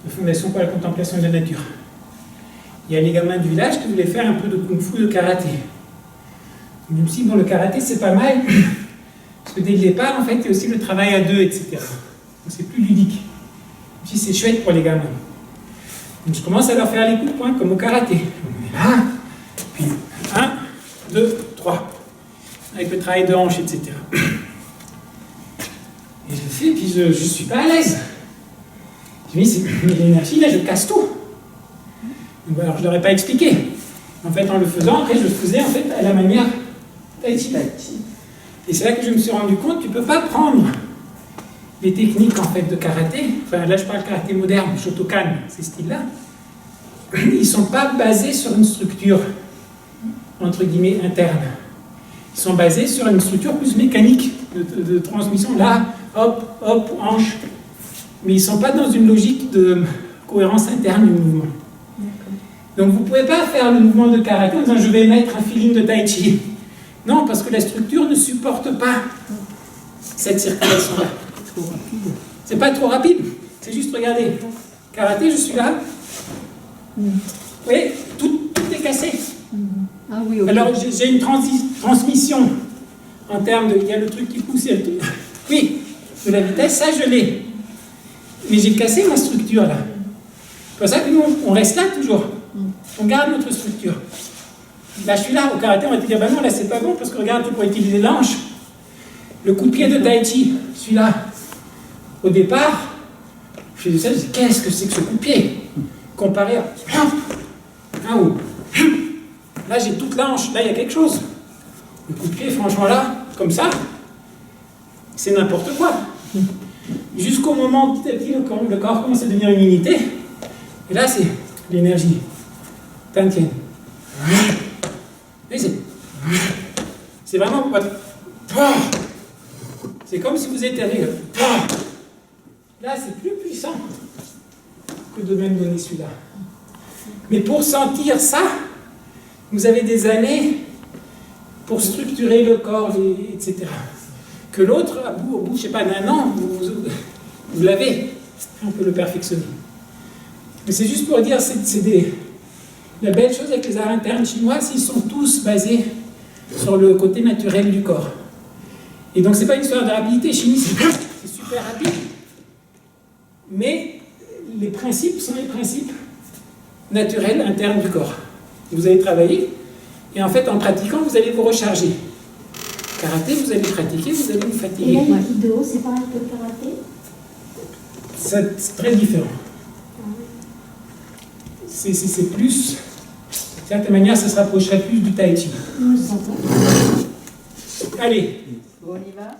de Fondation pour la contemplation de la nature. Il y a les gamins du village qui voulaient faire un peu de kung-fu, de karaté. Je me suis dit, bon, le karaté, c'est pas mal, parce que dès le départ, en fait, il y a aussi le travail à deux, etc. Donc c'est plus ludique. Je me suis dit, c'est chouette pour les gamins. Donc je commence à leur faire les coups de poing, comme au karaté. On est là, puis 1, 2, 3, avec le travail de hanche, etc. Et je le fais, puis je ne suis pas à l'aise. Je me dis, c'est l'énergie, là, je casse tout. Donc, alors, je ne leur ai pas expliqué. En fait, en le faisant, après, je le faisais en fait, à la manière tai chi. Et c'est là que je me suis rendu compte, tu ne peux pas prendre les techniques en fait, de karaté. Enfin, là, je parle karaté moderne, Shotokan, ces styles-là. Ils ne sont pas basés sur une structure, entre guillemets, interne. Ils sont basés sur une structure plus mécanique de transmission. Là, hop, hop, hanche. Mais ils ne sont pas dans une logique de cohérence interne du mouvement. Donc vous ne pouvez pas faire le mouvement de karaté en disant je vais mettre un feeling de tai chi. Non, parce que la structure ne supporte pas cette circulation-là. C'est pas trop rapide. C'est juste, regardez, karaté, je suis là. Vous voyez, tout est cassé. Ah oui, okay. Alors j'ai une transmission en termes de... Il y a le truc qui pousse et le truc... Oui, de la vitesse, ça je l'ai. Mais j'ai cassé ma structure là. C'est pour ça que nous, on reste là toujours. On garde notre structure. Là, je suis là, au karaté, on va te dire, bah non, là, c'est pas bon, parce que regarde, tu pourrais utiliser l'anche. Le coup de pied de tai chi, celui-là. Au départ, je fais ça, je dis, qu'est-ce que c'est que ce coup de pied? Comparé à... Là, j'ai toute l'anche, là, il y a quelque chose. Le coup de pied, franchement, là, comme ça, c'est n'importe quoi. Jusqu'au moment où petit à petit, le corps commence à devenir une unité. Et là, c'est l'énergie. Tiens. C'est vraiment... C'est comme si vous étiez là, c'est plus puissant que de même donner celui-là. Mais pour sentir ça, vous avez des années pour structurer le corps, etc. Que l'autre, au bout, je sais pas, d'un an, vous l'avez. On peut le perfectionner. Mais c'est juste pour dire, la belle chose avec les arts internes chinois, c'est qu'ils sont tous basés sur le côté naturel du corps. Et donc, c'est pas une histoire de rapidité. Chimie, c'est super rapide. Mais les principes sont les principes naturels internes du corps. Vous allez travailler, et en fait, en pratiquant, vous allez vous recharger. Karaté, vous allez pratiquer, vous allez vous fatiguer. Et là, le judo, c'est pareil que le karaté? C'est très différent. C'est plus... De certaine manière, ça se rapprocherait plus du tai chi. Allez. Bon, on y va.